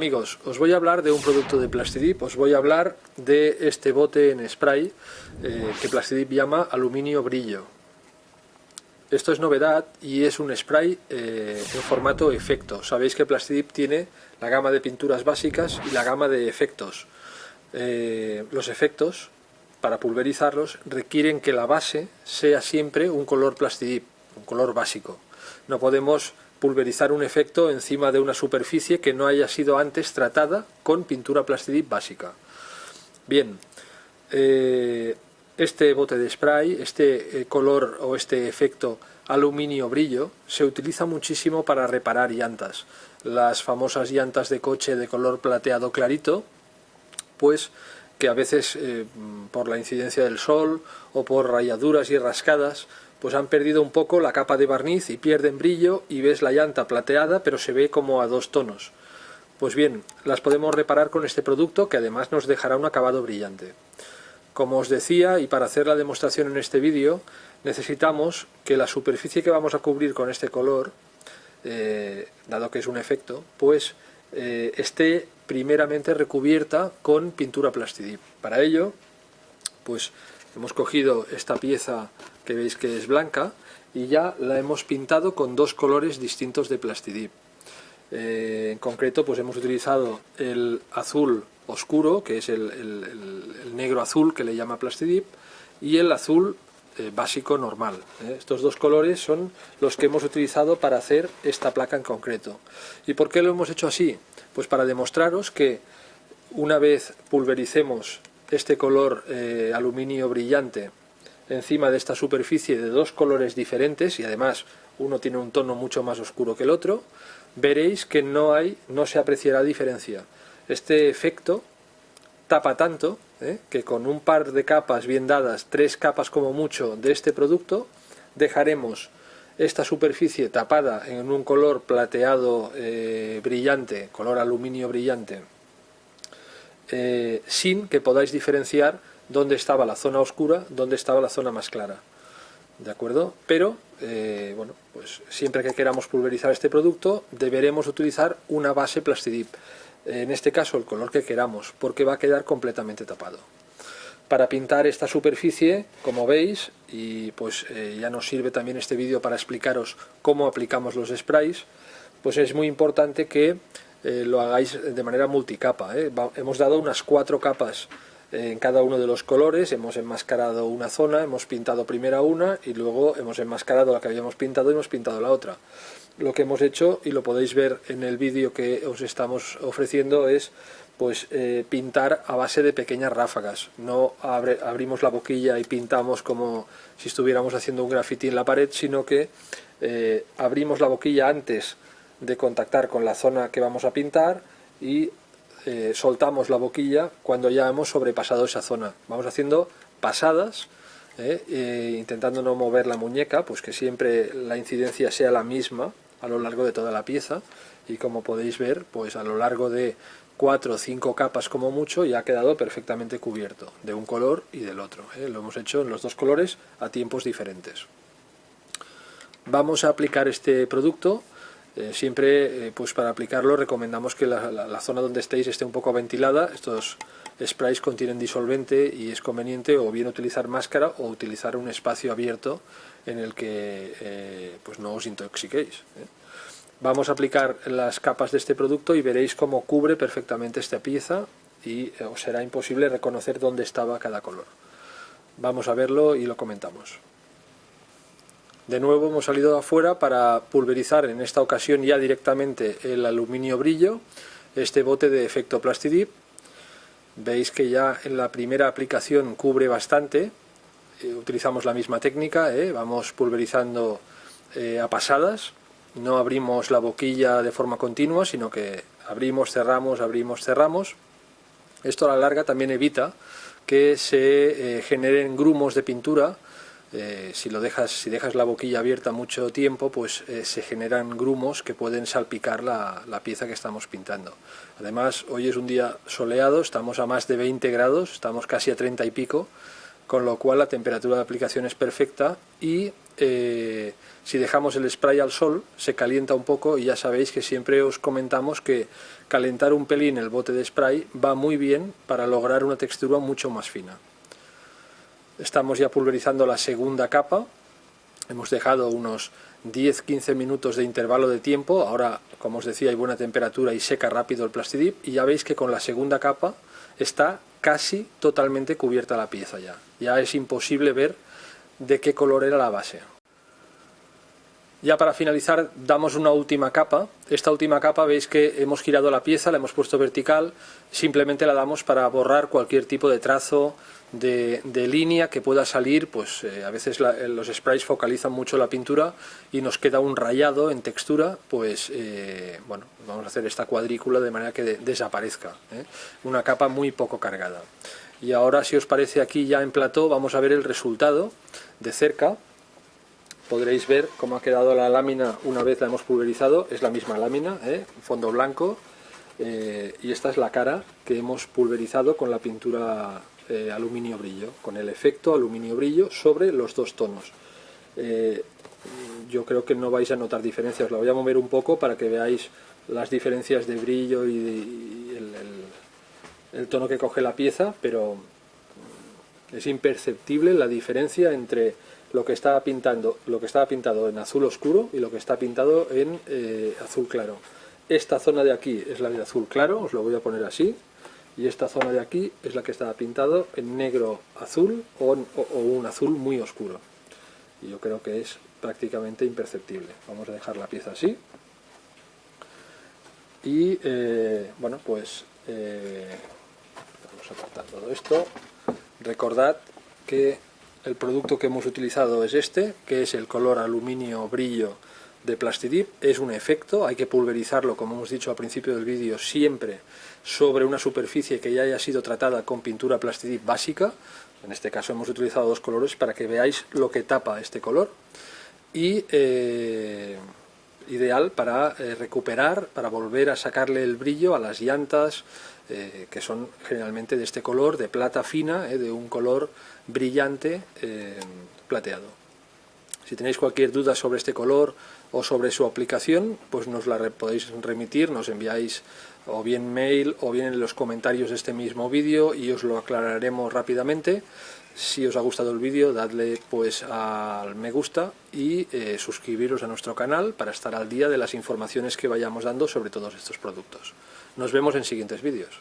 Hola amigos, os voy a hablar de un producto de Plastidip, os voy a hablar de este bote en spray que Plastidip llama aluminio brillo. Esto es novedad y es un spray en formato efecto. Sabéis que Plastidip tiene la gama de pinturas básicas y la gama de efectos. Los efectos, para pulverizarlos, requieren que la base sea siempre un color Plastidip, un color básico. No podemos pulverizar un efecto encima de una superficie que no haya sido antes tratada con pintura Plastidip básica. Bien, este bote de spray, este color o este efecto aluminio brillo se utiliza muchísimo para reparar llantas. Las famosas llantas de coche de color plateado clarito, pues que a veces por la incidencia del sol o por rayaduras y rascadas pues han perdido un poco la capa de barniz y pierden brillo y ves la llanta plateada pero se ve como a dos tonos. Pues bien, las podemos reparar con este producto que además nos dejará un acabado brillante. Como os decía, y para hacer la demostración en este vídeo, necesitamos que la superficie que vamos a cubrir con este color, dado que es un efecto, pues esté primeramente recubierta con pintura Plastidip. Para ello, pues hemos cogido esta pieza que veis que es blanca y ya la hemos pintado con dos colores distintos de Plastidip. En concreto pues hemos utilizado el azul oscuro, que es el negro azul que le llama Plastidip, y el azul básico normal. Estos dos colores son los que hemos utilizado para hacer esta placa en concreto. ¿Y por qué lo hemos hecho así? Pues para demostraros que una vez pulvericemos este color aluminio brillante encima de esta superficie de dos colores diferentes, y además uno tiene un tono mucho más oscuro que el otro, veréis que no se apreciará diferencia. Este efecto tapa tanto que con un par de capas bien dadas, 3 capas como mucho de este producto, dejaremos esta superficie tapada en un color plateado brillante, color aluminio brillante, sin que podáis diferenciar dónde estaba la zona oscura, dónde estaba la zona más clara. ¿De acuerdo? Pero, bueno, pues siempre que queramos pulverizar este producto, deberemos utilizar una base Plastidip. En este caso, el color que queramos, porque va a quedar completamente tapado. Para pintar esta superficie, como veis, y pues ya nos sirve también este vídeo para explicaros cómo aplicamos los sprays, pues es muy importante que lo hagáis de manera multicapa. Hemos dado unas 4 capas en cada uno de los colores, hemos enmascarado una zona, hemos pintado primero una y luego hemos enmascarado la que habíamos pintado y hemos pintado la otra. Lo que hemos hecho, y lo podéis ver en el vídeo que os estamos ofreciendo, es pues pintar a base de pequeñas ráfagas. No abrimos la boquilla y pintamos como si estuviéramos haciendo un graffiti en la pared, sino que abrimos la boquilla antes de contactar con la zona que vamos a pintar y soltamos la boquilla cuando ya hemos sobrepasado esa zona. Vamos haciendo pasadas, intentando no mover la muñeca, pues que siempre la incidencia sea la misma a lo largo de toda la pieza, y como podéis ver, pues a lo largo de 4 o 5 capas como mucho ya ha quedado perfectamente cubierto, de un color y del otro. Lo hemos hecho en los dos colores a tiempos diferentes. Vamos a aplicar este producto. Siempre pues para aplicarlo recomendamos que la zona donde estéis esté un poco ventilada. Estos sprays contienen disolvente y es conveniente o bien utilizar máscara o utilizar un espacio abierto en el que pues no os intoxiquéis. Vamos a aplicar las capas de este producto y veréis cómo cubre perfectamente esta pieza y os será imposible reconocer dónde estaba cada color. Vamos a verlo y lo comentamos. De nuevo hemos salido afuera para pulverizar en esta ocasión ya directamente el aluminio brillo, este bote de efecto Plastidip. Veis que ya en la primera aplicación cubre bastante, utilizamos la misma técnica, vamos pulverizando a pasadas, no abrimos la boquilla de forma continua, sino que abrimos, cerramos. Esto a la larga también evita que se generen grumos de pintura. Si dejas la boquilla abierta mucho tiempo, pues se generan grumos que pueden salpicar la pieza que estamos pintando. Además, hoy es un día soleado, estamos a más de 20 grados, estamos casi a 30 y pico, con lo cual la temperatura de aplicación es perfecta y si dejamos el spray al sol se calienta un poco, y ya sabéis que siempre os comentamos que calentar un pelín el bote de spray va muy bien para lograr una textura mucho más fina. Estamos ya pulverizando la segunda capa, hemos dejado unos 10-15 minutos de intervalo de tiempo, ahora como os decía hay buena temperatura y seca rápido el Plastidip, y ya veis que con la segunda capa está casi totalmente cubierta la pieza ya es imposible ver de qué color era la base. Ya para finalizar damos una última capa. Esta última capa veis que hemos girado la pieza, la hemos puesto vertical, simplemente la damos para borrar cualquier tipo de trazo de línea que pueda salir, pues a veces los sprays focalizan mucho la pintura y nos queda un rayado en textura, pues bueno, vamos a hacer esta cuadrícula de manera que desaparezca, una capa muy poco cargada. Y ahora, si os parece, aquí ya en plató vamos a ver el resultado de cerca. Podréis ver cómo ha quedado la lámina una vez la hemos pulverizado, es la misma lámina, fondo blanco, y esta es la cara que hemos pulverizado con la pintura aluminio brillo, con el efecto aluminio brillo sobre los dos tonos. Yo creo que no vais a notar diferencias, la voy a mover un poco para que veáis las diferencias de brillo y el tono que coge la pieza, pero es imperceptible la diferencia entre lo que estaba pintado en azul oscuro y lo que está pintado en azul claro. Esta zona de aquí es la de azul claro, os lo voy a poner así, y esta zona de aquí es la que estaba pintado en negro azul o un azul muy oscuro. Y yo creo que es prácticamente imperceptible. Vamos a dejar la pieza así. Y bueno, pues vamos a apartar todo esto. Recordad que el producto que hemos utilizado es este, que es el color aluminio brillo de Plastidip. Es un efecto, hay que pulverizarlo, como hemos dicho al principio del vídeo, siempre sobre una superficie que ya haya sido tratada con pintura Plastidip básica. En este caso hemos utilizado dos colores para que veáis lo que tapa este color. Y ideal para recuperar, para volver a sacarle el brillo a las llantas, que son generalmente de este color, de plata fina, de un color brillante plateado. Si tenéis cualquier duda sobre este color o sobre su aplicación, pues nos la podéis remitir, nos enviáis o bien mail o bien en los comentarios de este mismo vídeo y os lo aclararemos rápidamente. Si os ha gustado el vídeo, dadle pues al me gusta y suscribiros a nuestro canal para estar al día de las informaciones que vayamos dando sobre todos estos productos. Nos vemos en siguientes vídeos.